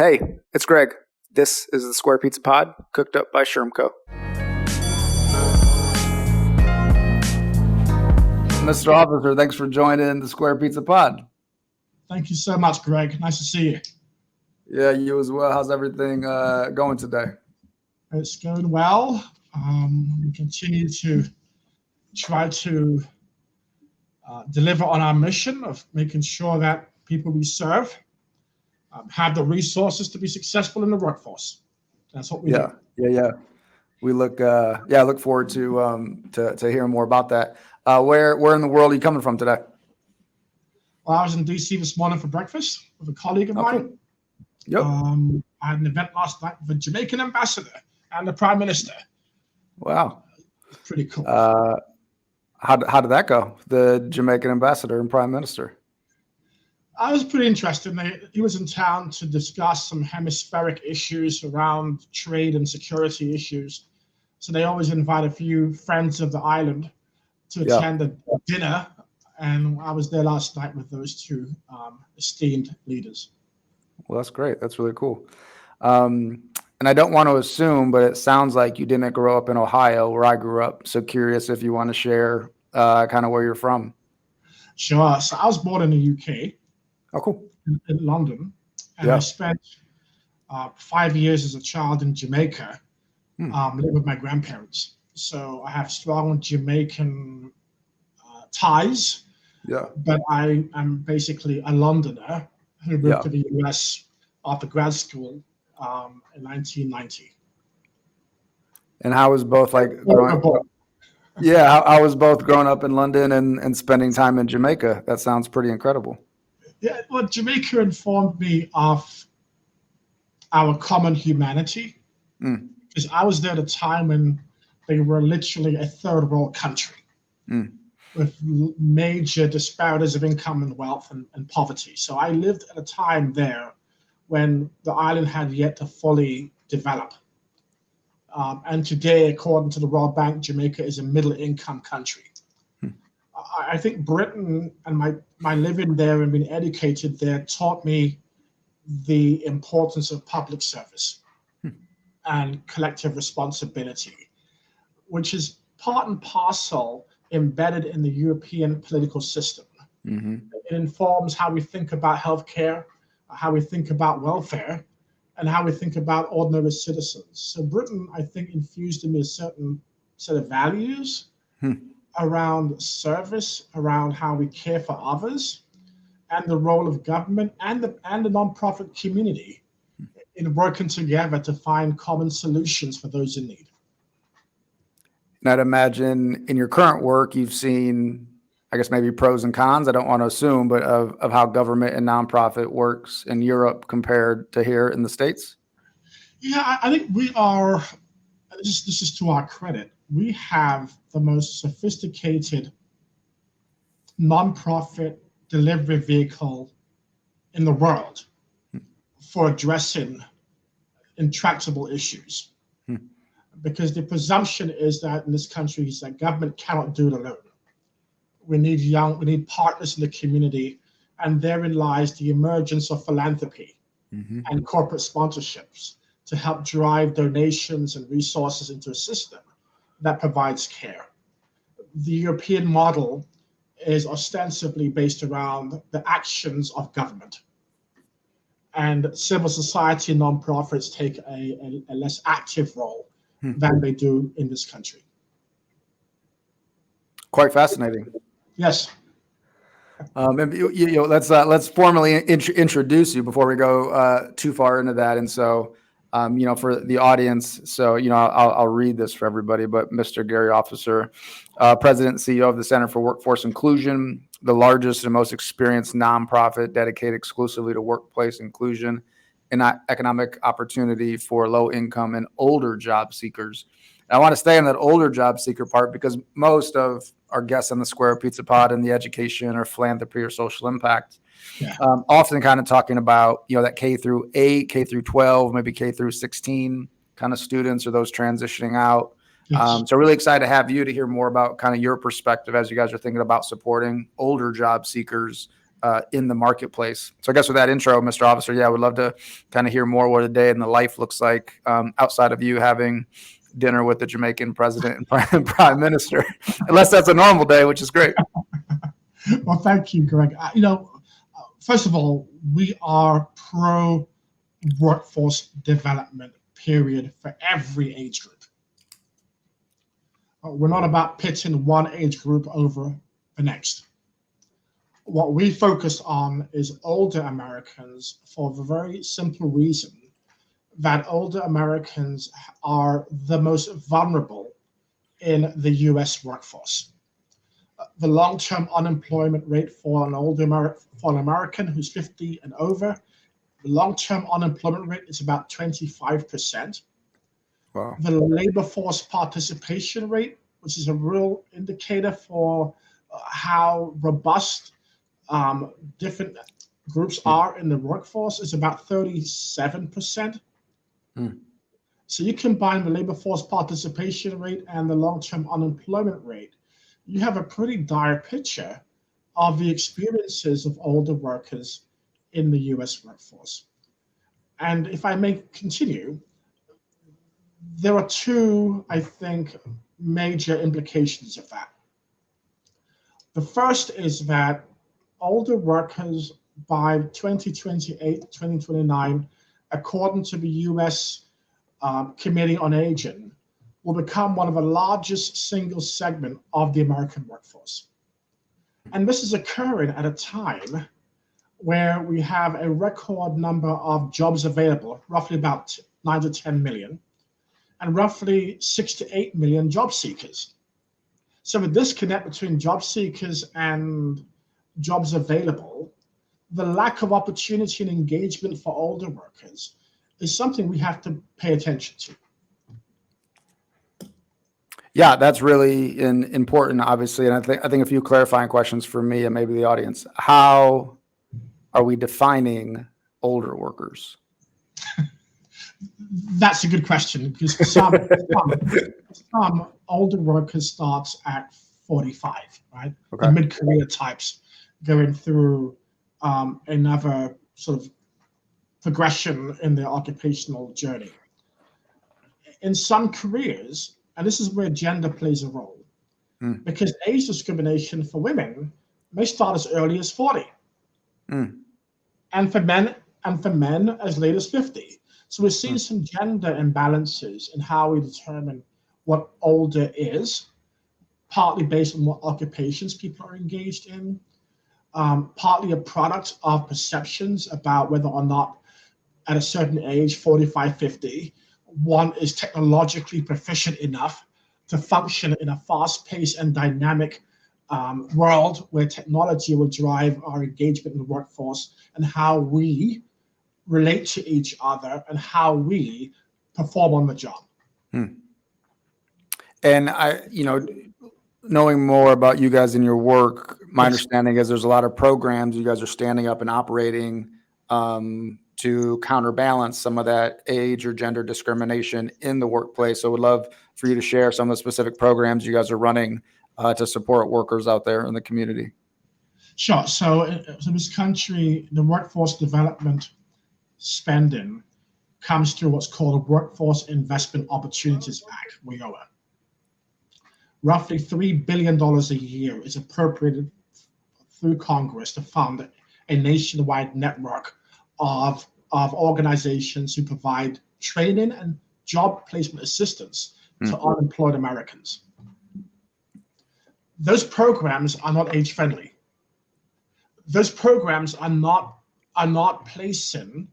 Hey, it's Greg. This is the Square Pizza Pod, cooked up by Shermco. Mr. Officer, thanks for joining the Square Pizza Pod. Thank you so much, Greg. Nice to see you. Yeah, you as well. How's everything going today? It's going well. We continue to try to deliver on our mission of making sure that people we serve have the resources to be successful in the workforce. That's what we do. Yeah. We look forward to hearing more about that. Where in the world are you coming from today? Well, I was in DC this morning for breakfast with a colleague of mine. Cool. Yep. I had an event last night with the Jamaican ambassador and the prime minister. Wow. It's pretty cool. How did that go? The Jamaican ambassador and prime minister. I was pretty interested. He was in town to discuss some hemispheric issues around trade and security issues. So they always invite a few friends of the island to attend a dinner. And I was there last night with those two esteemed leaders. Well, that's great. That's really cool. And I don't want to assume, but it sounds like you didn't grow up in Ohio where I grew up. So curious if you want to share kind of where you're from. Sure. So I was born in the UK. Oh, cool. In London. And I spent 5 years as a child in Jamaica, living with my grandparents. So I have strong Jamaican ties. Yeah. But I am basically a Londoner who moved to the US after grad school in 1990. And how was both growing up in London and spending time in Jamaica? That sounds pretty incredible. Yeah, well, Jamaica informed me of our common humanity because I was there at a time when they were literally a third world country with major disparities of income and wealth and poverty. So I lived at a time there when the island had yet to fully develop. And today, according to the World Bank, Jamaica is a middle income country. I think Britain and my living there and being educated there taught me the importance of public service and collective responsibility, which is part and parcel embedded in the European political system. It informs how we think about healthcare, how we think about welfare, and how we think about ordinary citizens. So Britain, I think, infused in me a certain set of values around service, around how we care for others, and the role of government and the nonprofit community in working together to find common solutions for those in need. And I'd imagine in your current work, you've seen, I guess, maybe pros and cons. I don't want to assume, but of how government and nonprofit works in Europe compared to here in the States. Yeah, I think we are. This is to our credit. We have the most sophisticated nonprofit delivery vehicle in the world for addressing intractable issues. Because the presumption is that in this country is that government cannot do it alone. We need partners in the community, and therein lies the emergence of philanthropy and corporate sponsorships to help drive donations and resources into a system that provides care. The European model is ostensibly based around the actions of government. And civil society nonprofits take a less active role than they do in this country. Quite fascinating. Yes. Let's formally introduce you before we go too far into that. And so, for the audience, so I'll read this for everybody. But Mr. Gary Officer, President and CEO of the Center for Workforce Inclusion, the largest and most experienced nonprofit dedicated exclusively to workplace inclusion and economic opportunity for low-income and older job seekers. And I want to stay on that older job seeker part because most of our guests on the Square Pizza Pod and the education or philanthropy or social impact, often kind of talking about, that K through 8, K through 12, maybe K through 16 kind of students or those transitioning out. Yes. So really excited to have you to hear more about kind of your perspective as you guys are thinking about supporting older job seekers in the marketplace. So I guess with that intro, Mr. Officer, yeah, I would love to kind of hear more what a day in the life looks like outside of you having dinner with the Jamaican president and prime minister, unless that's a normal day, which is great. Well, thank you, Greg. First of all, we are pro workforce development, period, for every age group. We're not about pitching one age group over the next. What we focus on is older Americans for the very simple reason that older Americans are the most vulnerable in the US workforce. The long-term unemployment rate for an American who's 50 and over, the long-term unemployment rate is about 25%. Wow. The labor force participation rate, which is a real indicator for how robust different groups are in the workforce, is about 37%. So you combine the labor force participation rate and the long-term unemployment rate, you have a pretty dire picture of the experiences of older workers in the US workforce. And if I may continue, there are two, I think, major implications of that. The first is that older workers by 2028, 2029, according to the US Committee on Aging, will become one of the largest single segment of the American workforce. And this is occurring at a time where we have a record number of jobs available, roughly about 9 to 10 million, and roughly 6 to 8 million job seekers. So the disconnect between job seekers and jobs available, the lack of opportunity and engagement for older workers is something we have to pay attention to. Yeah, that's really important, obviously. And I think a few clarifying questions for me and maybe the audience. How are we defining older workers? That's a good question, because for some older workers starts at 45, right? Okay. The mid-career types going through another sort of progression in their occupational journey. In some careers, and this is where gender plays a role, because age discrimination for women may start as early as 40, and for men as late as 50. So we're seeing some gender imbalances in how we determine what older is, partly based on what occupations people are engaged in, partly a product of perceptions about whether or not at a certain age, 45, 50, one is technologically proficient enough to function in a fast-paced and dynamic world where technology will drive our engagement in the workforce and how we relate to each other and how we perform on the job. And knowing more about you guys and your work, my understanding is there's a lot of programs you guys are standing up and operating to counterbalance some of that age or gender discrimination in the workplace. So I would love for you to share some of the specific programs you guys are running to support workers out there in the community. Sure. So in this country, the workforce development spending comes through what's called a Workforce Investment Opportunities Act, WIOA. Roughly $3 billion a year is appropriated through Congress to fund a nationwide network of organizations who provide training and job placement assistance to unemployed Americans. Those programs are not age friendly. Those programs are not placing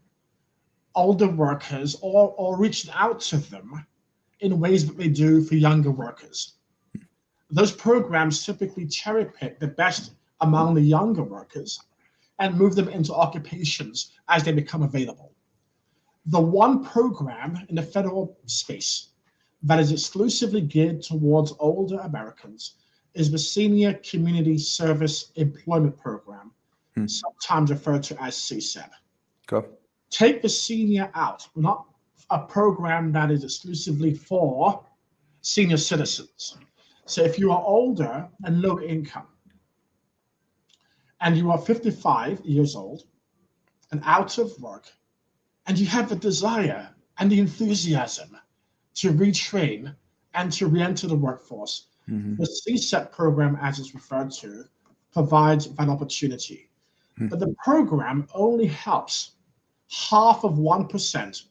older workers or reaching out to them in ways that they do for younger workers. Those programs typically cherry pick the best among the younger workers and move them into occupations as they become available. The one program in the federal space that is exclusively geared towards older Americans is the Senior Community Service Employment Program, sometimes referred to as CSEP. Okay. Take the senior out, not a program that is exclusively for senior citizens. So if you are older and low income, and you are 55 years old and out of work, and you have the desire and the enthusiasm to retrain and to re-enter the workforce, the CSEP program, as it's referred to, provides that opportunity. But the program only helps half of 1%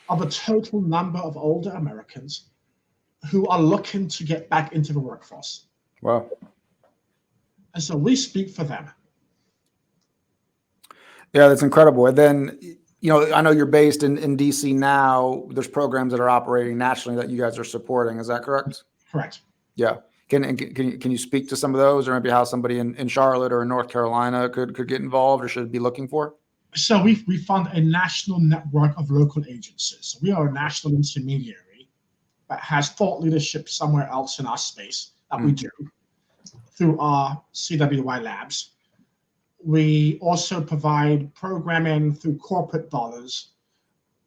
of the total number of older Americans who are looking to get back into the workforce. Wow. And so we speak for them. Yeah, that's incredible. And then, I know you're based in DC now. There's programs that are operating nationally that you guys are supporting. Is that correct? Correct. Yeah. Can you speak to some of those, or maybe how somebody in Charlotte or in North Carolina could get involved or should be looking for? So we fund a national network of local agencies. So we are a national intermediary that has thought leadership somewhere else in our space that we do through our CWI Labs. We also provide programming through corporate dollars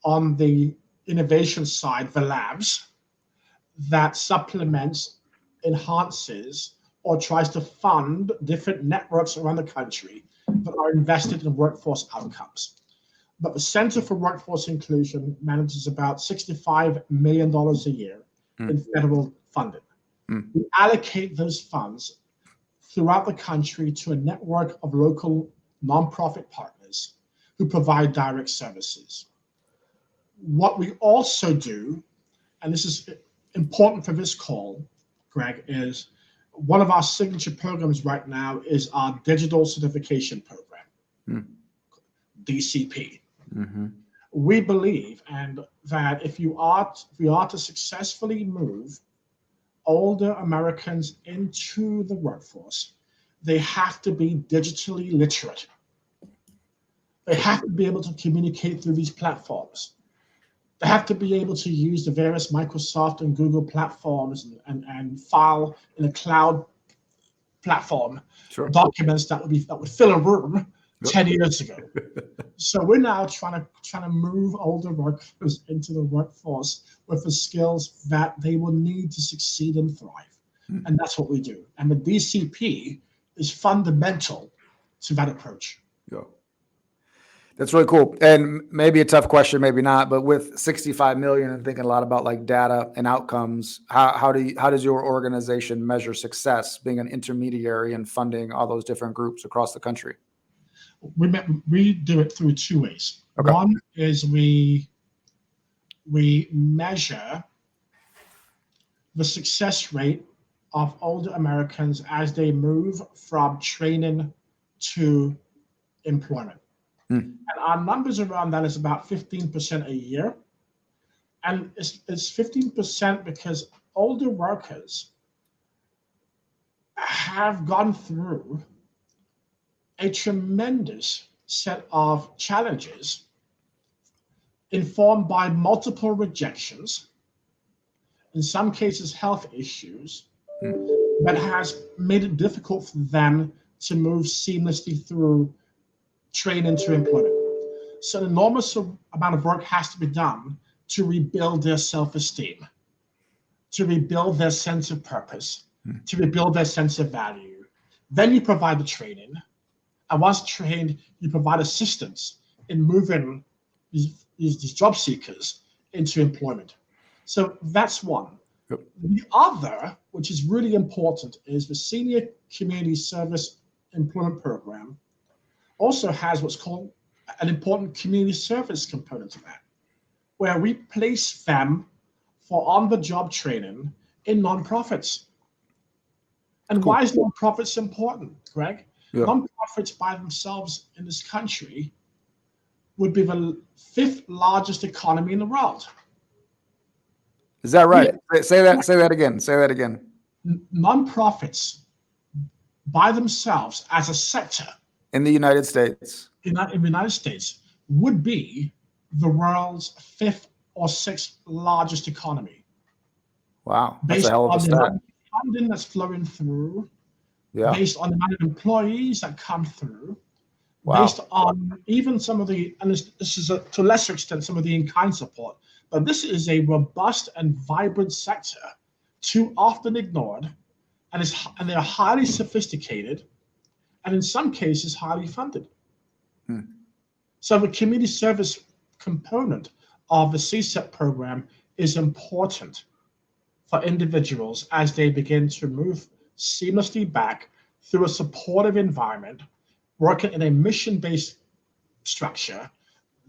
on the innovation side, the labs, that supplements, enhances, or tries to fund different networks around the country that are invested in workforce outcomes. But the Center for Workforce Inclusion manages about $65 million a year in federal funding. We allocate those funds throughout the country to a network of local nonprofit partners who provide direct services. What we also do, and this is important for this call, Greg, is one of our signature programs right now is our digital certification program, DCP. We believe that if we are to successfully move older Americans into the workforce, they have to be digitally literate. They have to be able to communicate through these platforms. They have to be able to use the various Microsoft and Google platforms and file in a cloud platform documents that would fill a room 10 years ago. So we're now trying to move older workers into the workforce with the skills that they will need to succeed and thrive. And that's what we do. And the DCP is fundamental to that approach. Yeah. That's really cool. And maybe a tough question, maybe not, but with 65 million and thinking a lot about like data and outcomes, how does your organization measure success being an intermediary and funding all those different groups across the country? We do it through two ways. Okay. One is we measure the success rate of older Americans as they move from training to employment. And our numbers around that is about 15% a year. And it's 15% because older workers have gone through a tremendous set of challenges informed by multiple rejections, in some cases health issues, that has made it difficult for them to move seamlessly through training to employment. So an enormous amount of work has to be done to rebuild their self-esteem, to rebuild their sense of purpose, to rebuild their sense of value. Then you provide the training. And once trained, you provide assistance in moving these job seekers into employment. So that's one. Yep. The other, which is really important, is the Senior Community Service Employment Program also has what's called an important community service component to that, where we place them for on-the-job training in nonprofits. And why is nonprofits important, Greg? Yeah. Nonprofits by themselves in this country would be the 5th largest economy in the world. Is that right? Yeah. Say that again. Nonprofits by themselves as a sector in the United States, in the United States, would be the world's 5th or 6th largest economy. Wow, that's a hell of a stat. Based on the funding that's flowing through, based on the amount of employees that come through, based on even some of the, and this is to a lesser extent, some of the in-kind support, but this is a robust and vibrant sector, too often ignored, and they're highly sophisticated, and in some cases, highly funded. Hmm. So the community service component of the CSEP program is important for individuals as they begin to move seamlessly back through a supportive environment, working in a mission-based structure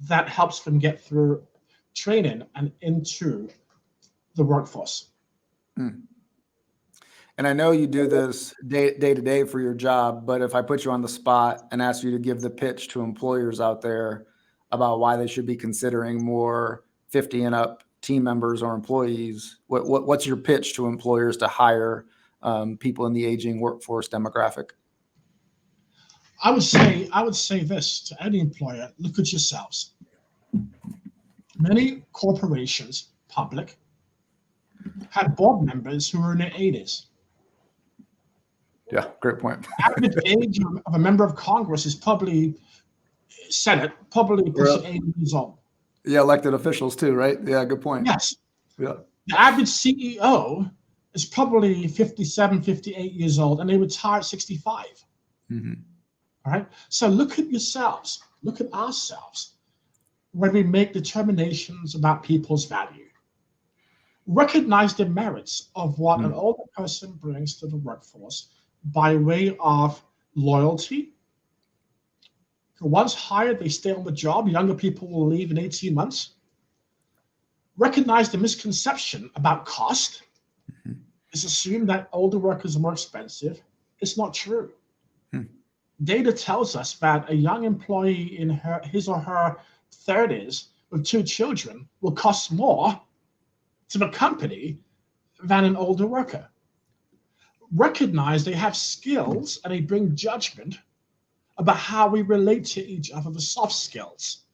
that helps them get through training and into the workforce. Hmm. And I know you do this day to day for your job, but if I put you on the spot and ask you to give the pitch to employers out there about why they should be considering more 50 and up team members or employees, what's your pitch to employers to hire people in the aging workforce demographic? I would say this to any employer: look at yourselves. Many corporations, public, have board members who are in their 80s. Yeah, great point. Average age of a member of Congress is probably Senate, probably pushing 80 years old. Yeah, elected officials too, right? Yeah, good point. Yes. Yeah. The average CEO is probably 57, 58 years old, and they retire at 65. Mm-hmm. All right. So look at yourselves, look at ourselves when we make determinations about people's value. Recognize the merits of what an older person brings to the workforce by way of loyalty. Once hired, they stay on the job. Younger people will leave in 18 months. Recognize the misconception about cost. It's assumed that older workers are more expensive. It's not true. Data tells us that a young employee in his or her 30s with 2 children will cost more to the company than an older worker. Recognize they have skills and they bring judgment about how we relate to each other, the soft skills,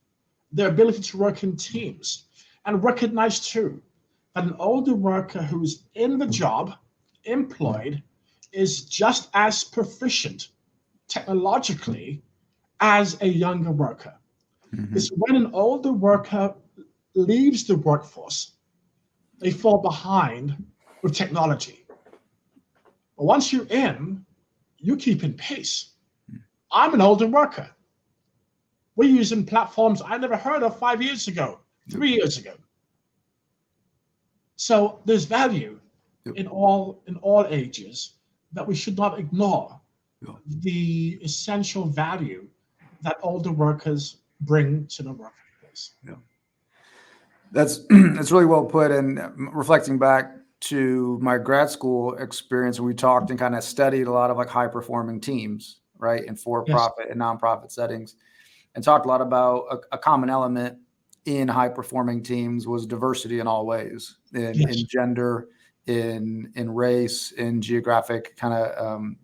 their ability to work in teams. And recognize too that an older worker who's in the job, employed, is just as proficient technologically as a younger worker. It's when an older worker leaves the workforce, they fall behind with technology. But once you're in, you keep in pace. I'm an older worker. We're using platforms I never heard of 5 years ago, 3 years ago. So there's value in all ages that we should not ignore. The essential value that older workers bring to the workplace. Yeah. That's really well put. And reflecting back to my grad school experience, we talked and kind of studied a lot of like high performing teams, right, in for-profit and nonprofit settings, and talked a lot about a common element in high performing teams was diversity in all ways, in gender, in race, in geographic kind of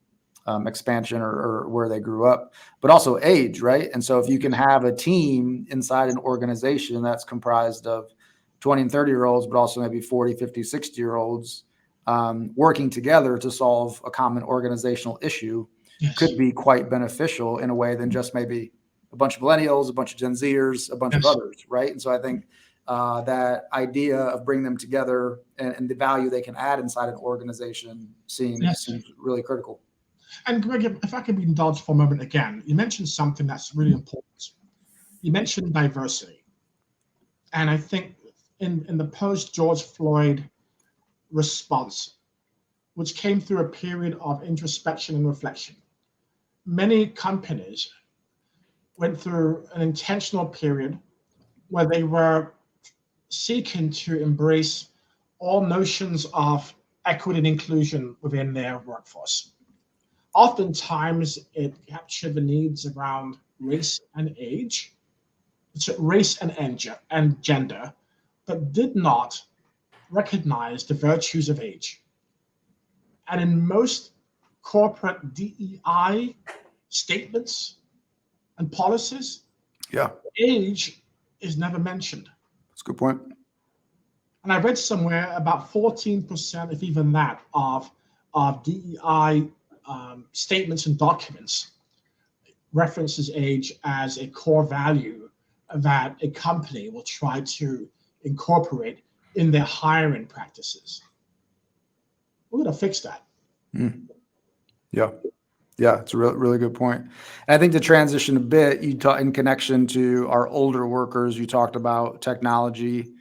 expansion or where they grew up, but also age, right? And so if you can have a team inside an organization that's comprised of 20 and 30-year-olds, but also maybe 40, 50, 60-year-olds working together to solve a common organizational issue could be quite beneficial in a way than just maybe a bunch of millennials, a bunch of Gen Zers, a bunch of others, right? And so I think that idea of bringing them together and the value they can add inside an organization seems really critical. And Greg, if I could be indulged for a moment again, you mentioned something that's really important. You mentioned diversity. And I think in the post-George Floyd response, which came through a period of introspection and reflection, many companies went through an intentional period where they were seeking to embrace all notions of equity and inclusion within their workforce. Oftentimes, it captured the needs around race and age, race and gender, but did not recognize the virtues of age. And in most corporate DEI statements and policies, age is never mentioned. That's a good point. And I read somewhere about 14%, if even that, of DEI statements and documents references age as a core value that a company will try to incorporate in their hiring practices. We're going to fix that. Yeah. Yeah, it's a really good point. And I think to transition a bit, you talk in connection to our older workers, you talked about technology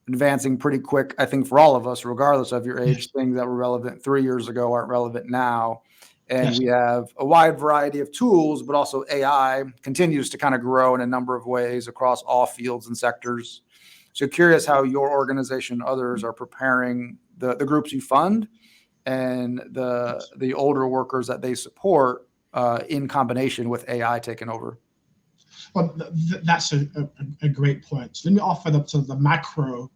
advancing pretty quick. I think for all of us, regardless of your age, Yes. things that were relevant 3 years ago aren't relevant now. And Yes. we have a wide variety of tools, but also AI continues to kind of grow in a number of ways across all fields and sectors. So curious how your organization, others are preparing the groups you fund and the older workers that they support in combination with AI taking over. Well, that's a great point. So let me offer up to the macro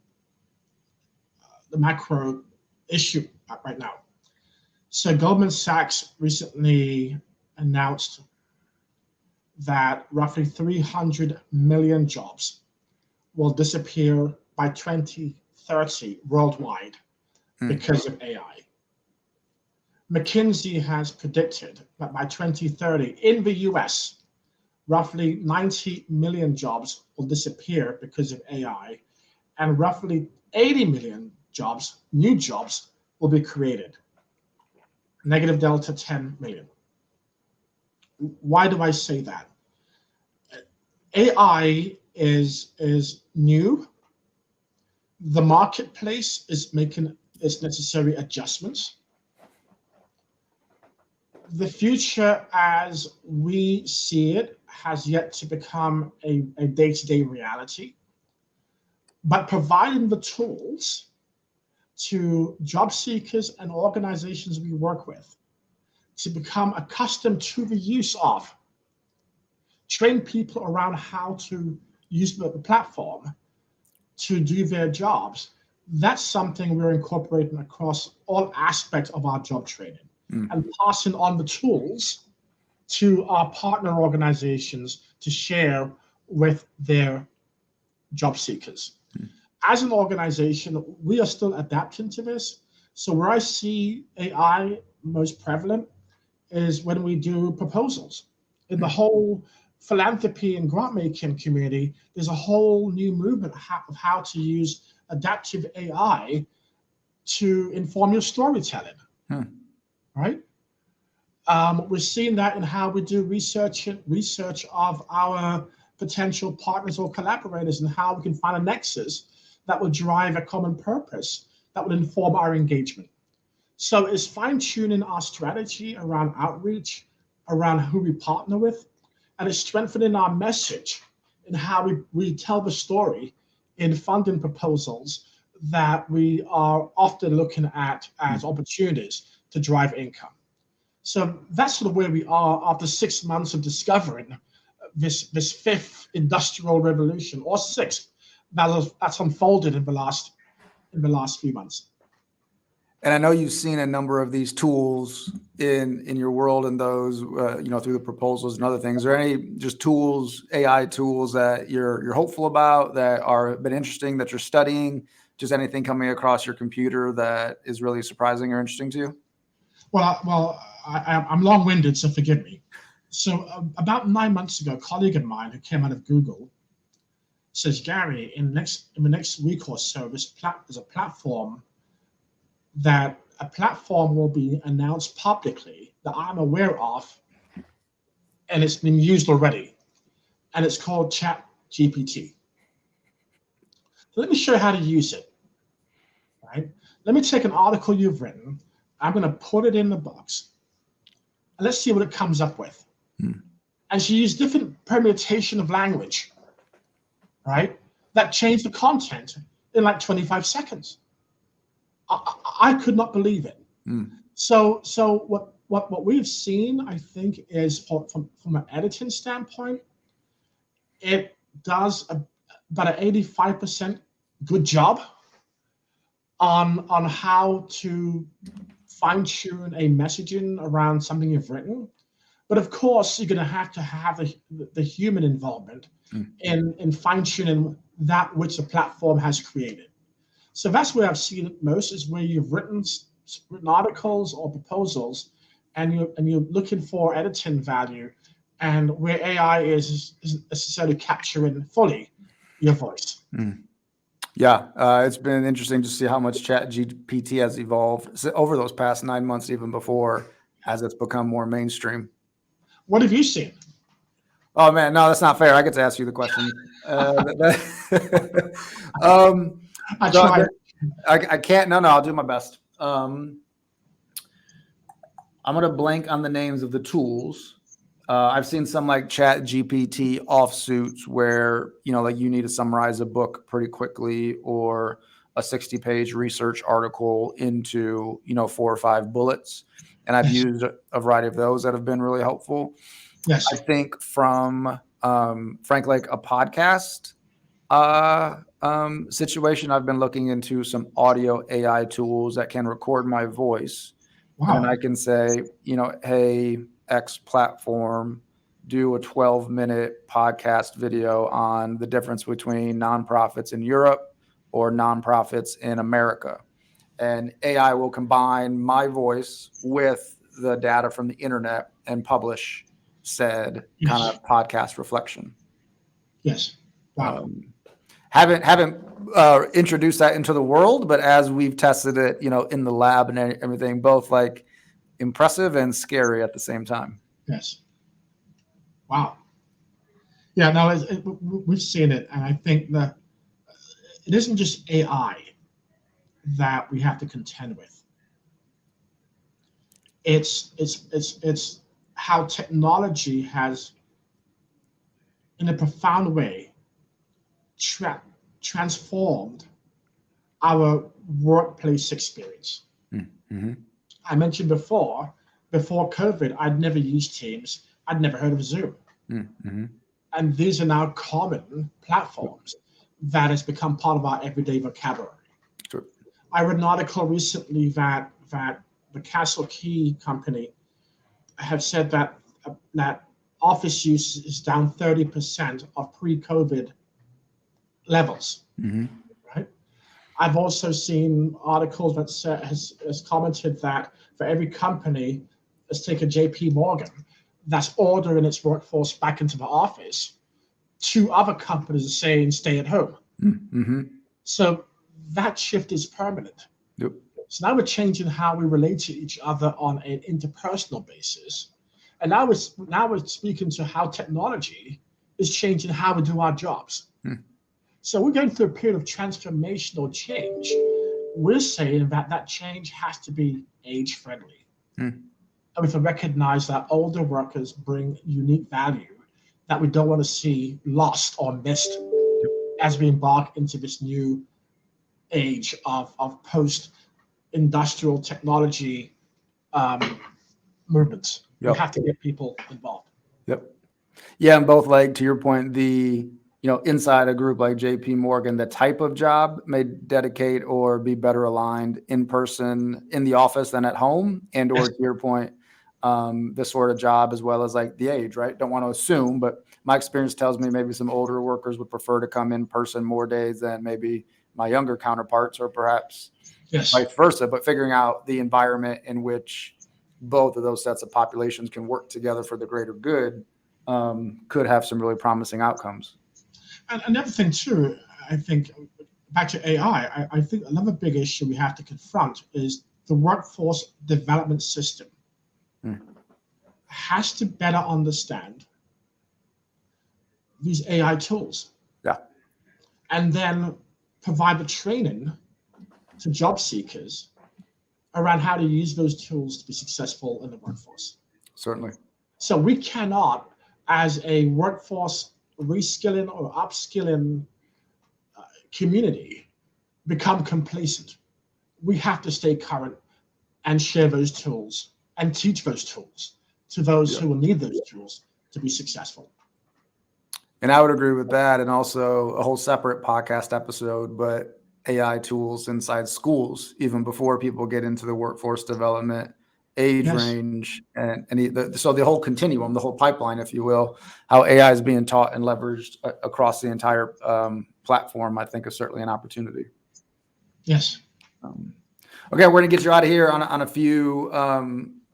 issue right now. So Goldman Sachs recently announced that roughly 300 million jobs will disappear by 2030 worldwide because of AI. McKinsey has predicted that by 2030 in the US, roughly 90 million jobs will disappear because of AI, and roughly 80 million jobs, new jobs, will be created. Negative delta 10 million. Why do I say that? AI is new. The marketplace is making its necessary adjustments. The future as we see it has yet to become a day-to-day reality. But providing the tools to job seekers and organizations we work with to become accustomed to the use of, train people around how to use the platform to do their jobs, that's something we're incorporating across all aspects of our job training and passing on the tools to our partner organizations to share with their job seekers. As an organization, we are still adapting to this. So where I see AI most prevalent is when we do proposals. In the whole philanthropy and grant making community, there's a whole new movement of how to use adaptive AI to inform your storytelling, right? We're seeing that in how we do research of our potential partners or collaborators and how we can find a nexus that will drive a common purpose that will inform our engagement. So it's fine-tuning our strategy around outreach, around who we partner with, and it's strengthening our message in how we tell the story in funding proposals that we are often looking at as opportunities to drive income. So that's sort of where we are after 6 months of discovering this fifth industrial revolution, or sixth, that's unfolded in the last few months. And I know you've seen a number of these tools in your world and those, through the proposals and other things. Are there any just tools, AI tools that you're hopeful about that are been interesting that you're studying? Just anything coming across your computer that is really surprising or interesting to you? Well, I'm long-winded, so forgive me. So about 9 months ago, a colleague of mine who came out of Google says, Gary, in the next week or so, there's a platform will be announced publicly that I'm aware of, and it's been used already, and it's called ChatGPT. So let me show you how to use it. Right? Let me take an article you've written. I'm going to put it in the box, and let's see what it comes up with. And she used different permutation of language, right? That changed the content in like 25 seconds. I could not believe it. So what we've seen, I think, is from an editing standpoint, it does about an 85% good job on how to fine-tune a messaging around something you've written. But of course, you're going to have the human involvement in fine-tuning that which the platform has created. So that's where I've seen it most, is where you've written articles or proposals, and you're looking for editing value, and where AI is necessarily capturing fully your voice. Yeah, it's been interesting to see how much ChatGPT has evolved over those past 9 months, even before as it's become more mainstream. What have you seen? Oh man, no, that's not fair. I get to ask you the question. I So tried. I can't. No, I'll do my best. I'm gonna blank on the names of the tools. I've seen some like Chat GPT offsuits where like you need to summarize a book pretty quickly or a 60-page research article into 4 or 5 bullets, and I've Yes. used a variety of those that have been really helpful. Yes. I think from Frank, like a podcast situation, I've been looking into some audio AI tools that can record my voice. And then Wow. I can say, hey, X platform, do a 12-minute podcast video on the difference between nonprofits in Europe or nonprofits in America. And AI will combine my voice with the data from the internet and publish said kind Yes. of podcast reflection. Yes. Wow. Haven't introduced that into the world, but as we've tested it, in the lab and everything, both like impressive and scary at the same time. Yes. Wow. Yeah. No, we've seen it, and I think that it isn't just AI that we have to contend with. It's how technology has, in a profound way, transformed our workplace experience. Mm-hmm. I mentioned before COVID, I'd never used Teams. I'd never heard of Zoom. Mm-hmm. And these are now common platforms that has become part of our everyday vocabulary. Sure. I read an article recently that the Castle Key company have said that office use is down 30% of pre-COVID levels. Mm-hmm. Right. I've also seen articles that has commented that for every company, let's take a JP Morgan, that's ordering its workforce back into the office, 2 other companies are saying stay at home. Mm-hmm. So that shift is permanent. Yep. So now we're changing how we relate to each other on an interpersonal basis. And now we're speaking to how technology is changing how we do our jobs. So we're going through a period of transformational change. We're saying that change has to be age friendly. And we have to recognize that older workers bring unique value that we don't want to see lost or missed as we embark into this new age of post-industrial technology movements. Yep. We have to get people involved. Yep. Yeah, and both, like, to your point, the inside a group like JP Morgan, the type of job may dedicate or be better aligned in person in the office than at home, and or to your point, this sort of job, as well as like the age, right? Don't want to assume, but my experience tells me maybe some older workers would prefer to come in person more days than maybe my younger counterparts, or perhaps vice versa. But figuring out the environment in which both of those sets of populations can work together for the greater good could have some really promising outcomes. And another thing too, I think, back to AI, I think another big issue we have to confront is the workforce development system has to better understand these AI tools. Yeah. And then provide the training to job seekers around how to use those tools to be successful in the workforce. Certainly. So we cannot, as a workforce reskilling or upskilling community, become complacent. We have to stay current and share those tools and teach those tools to those who will need those tools to be successful. And I would agree with that. And also a whole separate podcast episode, but AI tools inside schools, even before people get into the workforce development age range, and so the whole continuum, the whole pipeline, if you will, how AI is being taught and leveraged across the entire platform, I think is certainly an opportunity. Yes. Okay, we're gonna get you out of here on a few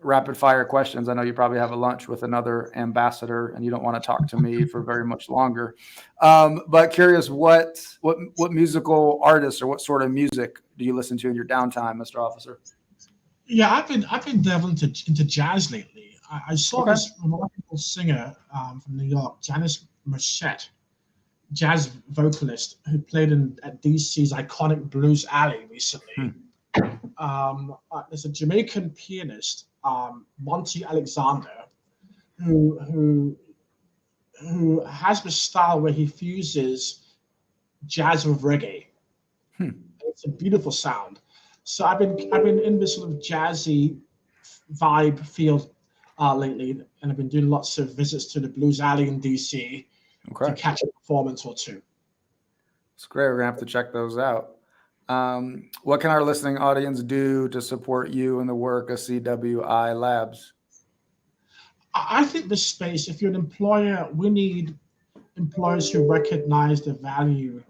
rapid fire questions. I know you probably have a lunch with another ambassador and you don't want to talk to me for very much longer. But curious, what musical artists or what sort of music do you listen to in your downtime, Mr. Officer? Yeah, I've been delving into jazz lately. I saw Okay. this remarkable singer from New York, Janice Marchette, jazz vocalist who played at DC's iconic Blues Alley recently. Hmm. There's a Jamaican pianist, Monty Alexander, who who has this style where he fuses jazz with reggae. Hmm. It's a beautiful sound. So I've been in this sort of jazzy vibe field lately, and I've been doing lots of visits to the Blues Alley in DC to Okay. catch a performance or two. It's great. We're gonna have to check those out. What can our listening audience do to support you in the work of CWI Labs? I think this space, if you're an employer, we need employers who recognize the value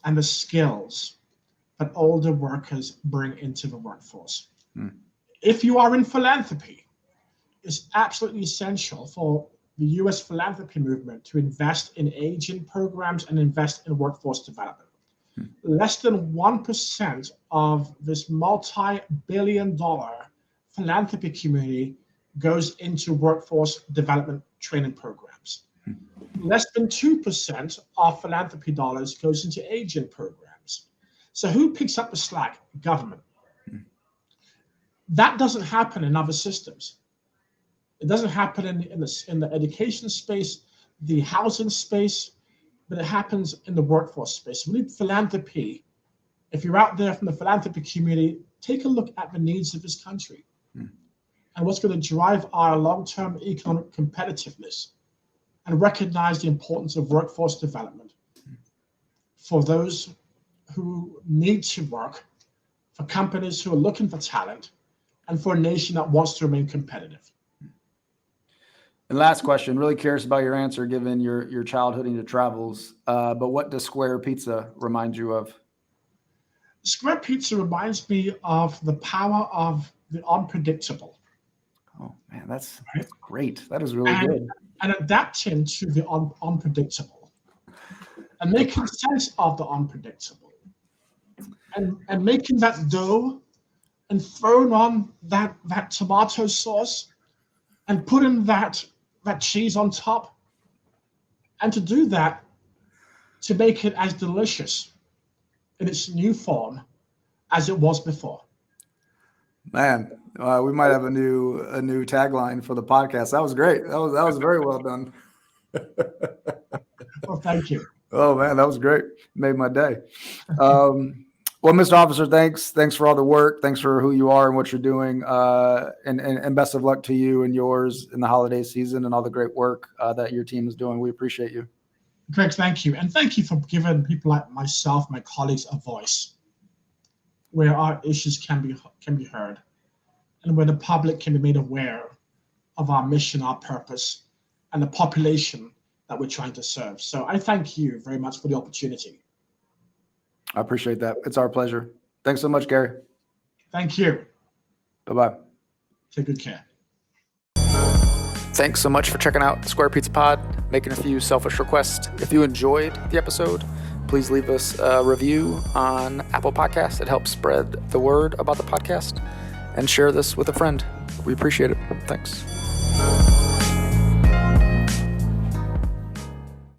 and the skills that older workers bring into the workforce. Hmm. If you are in philanthropy, it's absolutely essential for the US philanthropy movement to invest in aging programs and invest in workforce development. Less than 1% of this multi-billion-dollar philanthropy community goes into workforce development training programs. Less than 2% of philanthropy dollars goes into aging programs. So who picks up the slack? Government. That doesn't happen in other systems. It doesn't happen in the education space, the housing space, but it happens in the workforce space. We need philanthropy. If you're out there from the philanthropy community, take a look at the needs of this country and what's going to drive our long-term economic competitiveness, and recognize the importance of workforce development for those who need to work, for companies who are looking for talent, and for a nation that wants to remain competitive. And last question, really curious about your answer given your childhood and your travels. But what does Square Pizza remind you of? Square Pizza reminds me of the power of the unpredictable. Oh man, that's Right? great. That is really and, good. and adapting to the unpredictable and making sense of the unpredictable and making that dough and throwing on that tomato sauce and putting that cheese on top, and to do that, to make it as delicious in its new form as it was before. Man, we might have a new tagline for the podcast. That was great. That was very well done. Well, thank you. Oh man, that was great. Made my day. Well, Mr. Officer, thanks for all the work. Thanks for who you are and what you're doing. And best of luck to you and yours in the holiday season and all the great work that your team is doing. We appreciate you. Greg, thank you. And thank you for giving people like myself, my colleagues, a voice where our issues can be heard and where the public can be made aware of our mission, our purpose, and the population that we're trying to serve. So I thank you very much for the opportunity. I appreciate that. It's our pleasure. Thanks so much, Gary. Thank you. Bye-bye. Take good care. Thanks so much for checking out the Square Pizza Pod, making a few selfish requests. If you enjoyed the episode, please leave us a review on Apple Podcasts. It helps spread the word about the podcast, and share this with a friend. We appreciate it. Thanks.